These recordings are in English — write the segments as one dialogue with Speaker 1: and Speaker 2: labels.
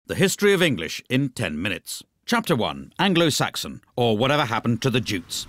Speaker 1: The History of English in 10 minutes. Chapter 1. Anglo-Saxon, or Whatever Happened to the Jutes.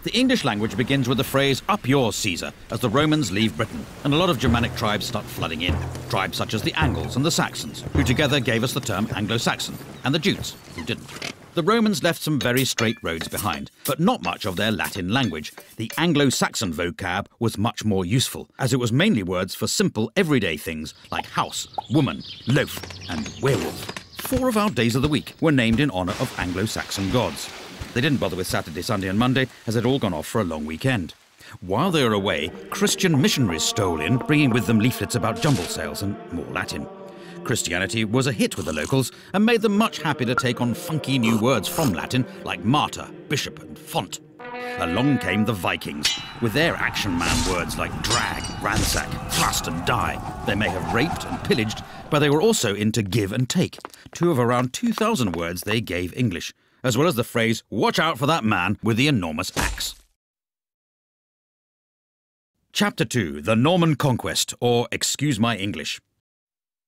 Speaker 1: The English language begins with the phrase, "Up yours, Caesar," as the Romans leave Britain, and a lot of Germanic tribes start flooding in. Tribes such as the Angles and the Saxons, who together gave us the term Anglo-Saxon, and the Jutes, who didn't. The Romans left some very straight roads behind, but not much of their Latin language. The Anglo-Saxon vocab was much more useful, as it was mainly words for simple everyday things like house, woman, loaf, and werewolf. 4 of our days of the week were named in honour of Anglo-Saxon gods. They didn't bother with Saturday, Sunday and Monday, as they'd all gone off for a long weekend. While they were away, Christian missionaries stole in, bringing with them leaflets about jumble sales and more Latin. Christianity was a hit with the locals and made them much happy to take on funky new words from Latin like martyr, bishop and font. Along came the Vikings, with their action man words like drag, ransack, thrust and die. They may have raped and pillaged, but they were also into give and take, 2 of around 2,000 words they gave English, as well as the phrase, "Watch out for that man with the enormous axe." Chapter 2. The Norman Conquest, or Excuse My English.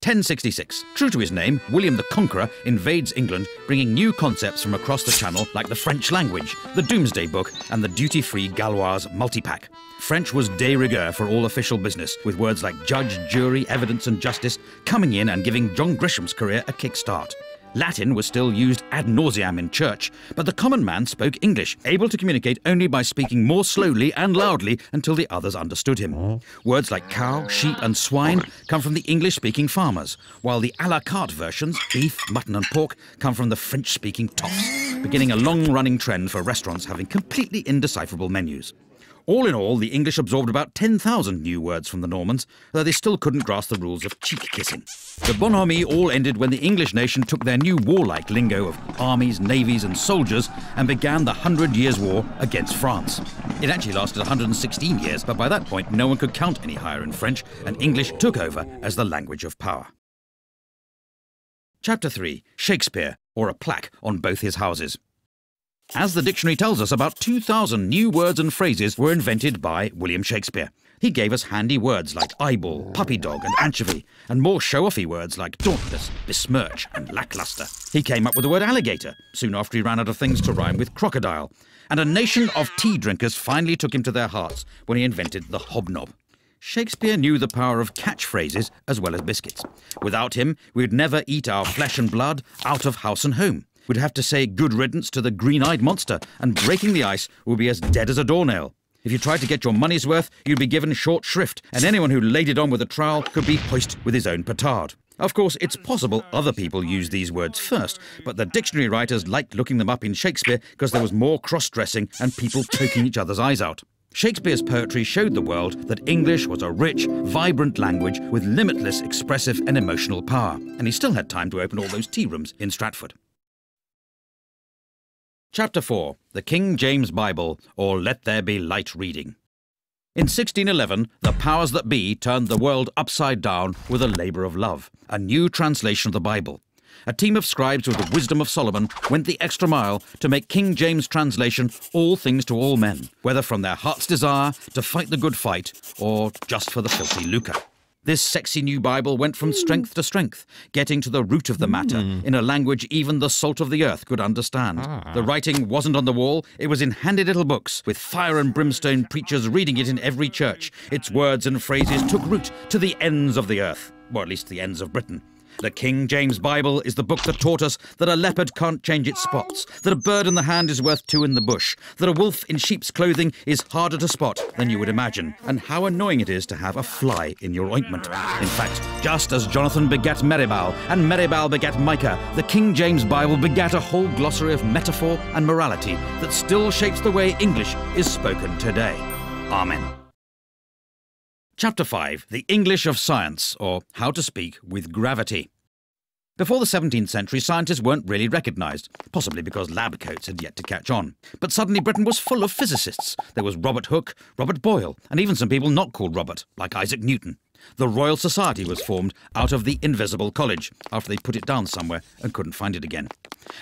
Speaker 1: 1066. True to his name, William the Conqueror invades England, bringing new concepts from across the Channel like the French language, the Doomsday Book, and the duty-free Gauloise multipack. French was de rigueur for all official business, with words like judge, jury, evidence and justice coming in and giving John Grisham's career a kick-start. Latin was still used ad nauseam in church, but the common man spoke English, able to communicate only by speaking more slowly and loudly until the others understood him. Words like cow, sheep and swine come from the English-speaking farmers, while the à la carte versions, beef, mutton and pork, come from the French-speaking toffs, beginning a long-running trend for restaurants having completely indecipherable menus. All in all, the English absorbed about 10,000 new words from the Normans, though they still couldn't grasp the rules of cheek-kissing. The bonhomie all ended when the English nation took their new warlike lingo of armies, navies and soldiers and began the 100 Years' War against France. It actually lasted 116 years, but by that point no one could count any higher in French, and English took over as the language of power. Chapter 3. Shakespeare, or a plaque on both his houses. As the dictionary tells us, about 2,000 new words and phrases were invented by William Shakespeare. He gave us handy words like eyeball, puppy dog and anchovy, and more show-offy words like dauntless, besmirch and lackluster. He came up with the word alligator, soon after he ran out of things to rhyme with crocodile. And a nation of tea drinkers finally took him to their hearts when he invented the hobnob. Shakespeare knew the power of catchphrases as well as biscuits. Without him, we'd never eat our flesh and blood out of house and home. We'd have to say good riddance to the green-eyed monster, and breaking the ice would be as dead as a doornail. If you tried to get your money's worth, you'd be given short shrift, and anyone who laid it on with a trowel could be hoisted with his own petard. Of course, it's possible other people used these words first, but the dictionary writers liked looking them up in Shakespeare because there was more cross-dressing and people poking each other's eyes out. Shakespeare's poetry showed the world that English was a rich, vibrant language with limitless expressive and emotional power, and he still had time to open all those tea rooms in Stratford. Chapter 4. The King James Bible, or Let There Be Light reading. In 1611, the powers that be turned the world upside down with a labour of love, a new translation of the Bible. A team of scribes with the wisdom of Solomon went the extra mile to make King James' translation all things to all men, whether from their heart's desire to fight the good fight or just for the filthy lucre. This sexy new Bible went from strength to strength, getting to the root of the matter in a language even the salt of the earth could understand. The writing wasn't on the wall, it was in handy little books, with fire and brimstone preachers reading it in every church. Its words and phrases took root to the ends of the earth, or at least the ends of Britain. The King James Bible is the book that taught us that a leopard can't change its spots, that a bird in the hand is worth 2 in the bush, that a wolf in sheep's clothing is harder to spot than you would imagine, and how annoying it is to have a fly in your ointment. In fact, just as Jonathan begat Meribal, and Meribal begat Micah, the King James Bible begat a whole glossary of metaphor and morality that still shapes the way English is spoken today. Amen. Chapter 5. The English of Science, or How to Speak with Gravity. Before the 17th century, scientists weren't really recognised, possibly because lab coats had yet to catch on. But suddenly Britain was full of physicists. There was Robert Hooke, Robert Boyle, and even some people not called Robert, like Isaac Newton. The Royal Society was formed out of the Invisible College, after they put it down somewhere and couldn't find it again.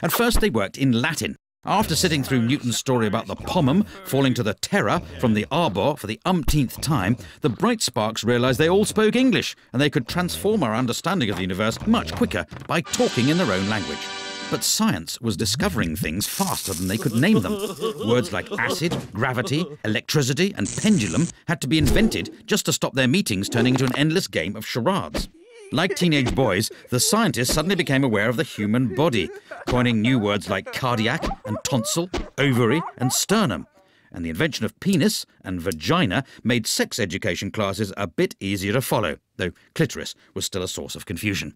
Speaker 1: At first they worked in Latin. After sitting through Newton's story about the pomum falling to the terror from the arbor for the umpteenth time, the bright sparks realised they all spoke English and they could transform our understanding of the universe much quicker by talking in their own language. But science was discovering things faster than they could name them. Words like acid, gravity, electricity and pendulum had to be invented just to stop their meetings turning into an endless game of charades. Like teenage boys, the scientists suddenly became aware of the human body, coining new words like cardiac and tonsil, ovary and sternum. And the invention of penis and vagina made sex education classes a bit easier to follow, though clitoris was still a source of confusion.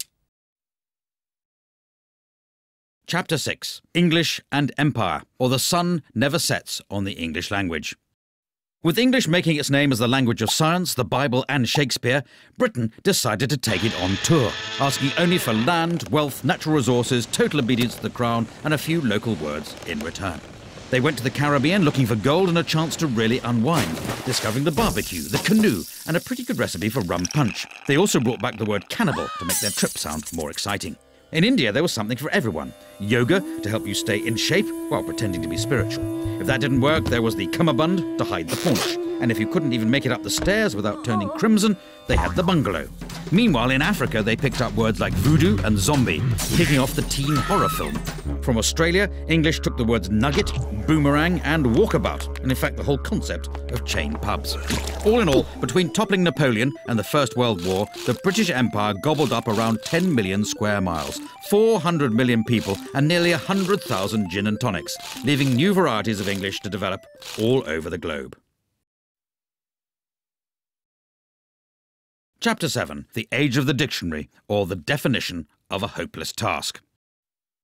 Speaker 1: Chapter 6. English and Empire, or the sun never sets on the English language. With English making its name as the language of science, the Bible and Shakespeare, Britain decided to take it on tour, asking only for land, wealth, natural resources, total obedience to the crown and a few local words in return. They went to the Caribbean looking for gold and a chance to really unwind, discovering the barbecue, the canoe and a pretty good recipe for rum punch. They also brought back the word cannibal to make their trip sound more exciting. In India, there was something for everyone. Yoga to help you stay in shape while pretending to be spiritual. If that didn't work, there was the cummerbund to hide the paunch. And if you couldn't even make it up the stairs without turning crimson, they had the bungalow. Meanwhile, in Africa, they picked up words like voodoo and zombie, kicking off the teen horror film. From Australia, English took the words nugget, boomerang and walkabout, and in fact the whole concept of chain pubs. All in all, between toppling Napoleon and the First World War, the British Empire gobbled up around 10 million square miles, 400 million people and nearly 100,000 gin and tonics, leaving new varieties of English to develop all over the globe. Chapter 7. The Age of the Dictionary, or the Definition of a Hopeless Task.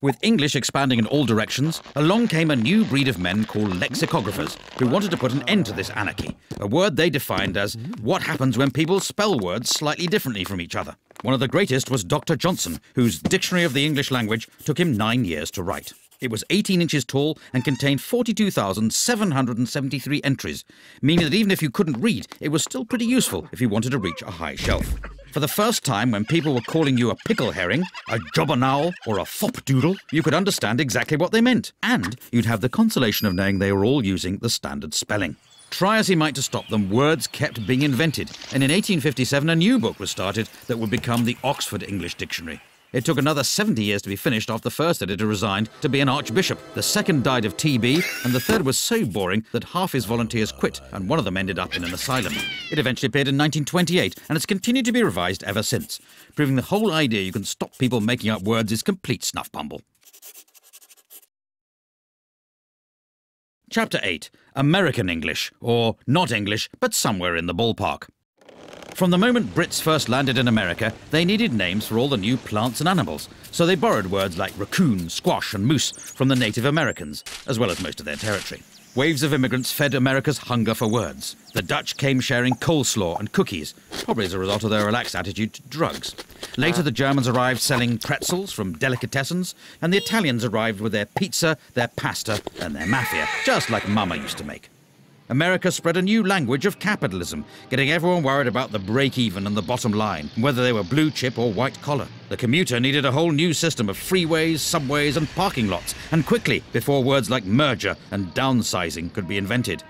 Speaker 1: With English expanding in all directions, along came a new breed of men called lexicographers, who wanted to put an end to this anarchy, a word they defined as what happens when people spell words slightly differently from each other. One of the greatest was Dr. Johnson, whose Dictionary of the English Language took him 9 years to write. It was 18 inches tall and contained 42,773 entries, meaning that even if you couldn't read, it was still pretty useful if you wanted to reach a high shelf. For the first time, when people were calling you a pickle herring, a jobbernowl, or a fopdoodle, you could understand exactly what they meant, and you'd have the consolation of knowing they were all using the standard spelling. Try as he might to stop them, words kept being invented, and in 1857 a new book was started that would become the Oxford English Dictionary. It took another 70 years to be finished after the first editor resigned to be an archbishop. The second died of TB, and the third was so boring that half his volunteers quit, and one of them ended up in an asylum. It eventually appeared in 1928, and it's continued to be revised ever since, proving the whole idea you can stop people making up words is complete snuff bumble. Chapter 8. American English, or not English, but somewhere in the ballpark. From the moment Brits first landed in America, they needed names for all the new plants and animals, so they borrowed words like raccoon, squash and moose from the Native Americans, as well as most of their territory. Waves of immigrants fed America's hunger for words. The Dutch came sharing coleslaw and cookies, probably as a result of their relaxed attitude to drugs. Later, the Germans arrived selling pretzels from delicatessens, and the Italians arrived with their pizza, their pasta and their mafia, just like Mama used to make. America spread a new language of capitalism, getting everyone worried about the break-even and the bottom line, whether they were blue chip or white collar. The commuter needed a whole new system of freeways, subways and parking lots, and quickly, before words like merger and downsizing could be invented.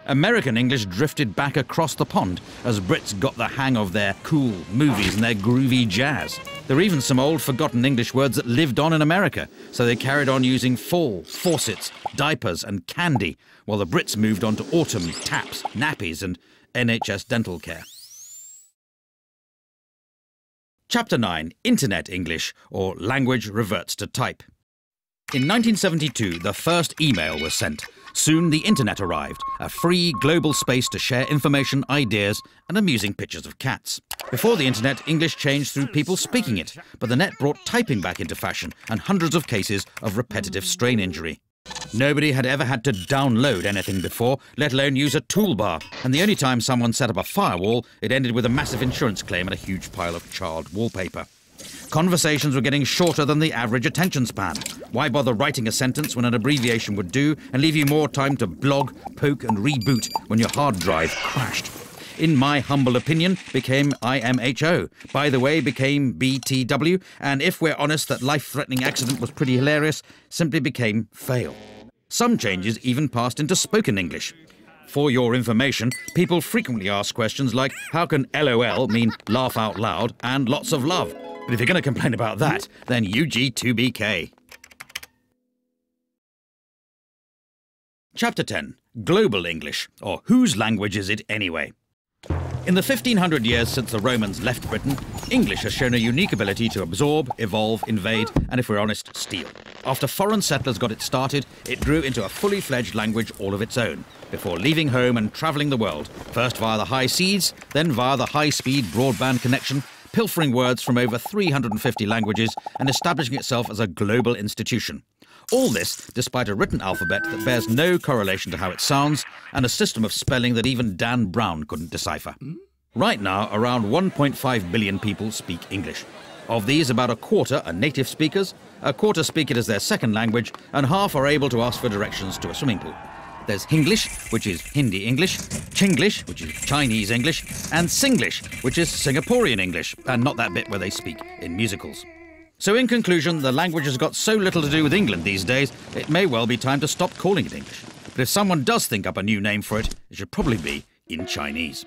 Speaker 1: American English drifted back across the pond as Brits got the hang of their cool movies and their groovy jazz. There were even some old forgotten English words that lived on in America, so they carried on using fall, faucets, diapers and candy, while the Brits moved on to autumn, taps, nappies and NHS dental care. Chapter 9. Internet English, or language reverts to type. In 1972, the first email was sent. Soon the internet arrived, a free global space to share information, ideas and amusing pictures of cats. Before the internet, English changed through people speaking it, but the net brought typing back into fashion and hundreds of cases of repetitive strain injury. Nobody had ever had to download anything before, let alone use a toolbar, and the only time someone set up a firewall, it ended with a massive insurance claim and a huge pile of charred wallpaper. Conversations were getting shorter than the average attention span. Why bother writing a sentence when an abbreviation would do and leave you more time to blog, poke and reboot when your hard drive crashed? In my humble opinion, became IMHO. By the way, became BTW, and if we're honest that life-threatening accident was pretty hilarious, simply became fail. Some changes even passed into spoken English. For your information, people frequently ask questions like, how can LOL mean laugh out loud and lots of love? But if you're going to complain about that, then UG2BK. Chapter 10. Global English, or whose language is it anyway? In the 1500 years since the Romans left Britain, English has shown a unique ability to absorb, evolve, invade, and if we're honest, steal. After foreign settlers got it started, it grew into a fully fledged language all of its own, before leaving home and travelling the world, first via the high seas, then via the high-speed broadband connection, pilfering words from over 350 languages and establishing itself as a global institution. All this despite a written alphabet that bears no correlation to how it sounds and a system of spelling that even Dan Brown couldn't decipher. Right now, around 1.5 billion people speak English. Of these, about a quarter are native speakers, a quarter speak it as their second language, and half are able to ask for directions to a swimming pool. There's Hinglish, which is Hindi English, Chinglish, which is Chinese English, and Singlish, which is Singaporean English, and not that bit where they speak in musicals. So in conclusion, the language has got so little to do with England these days, it may well be time to stop calling it English. But if someone does think up a new name for it, it should probably be in Chinese.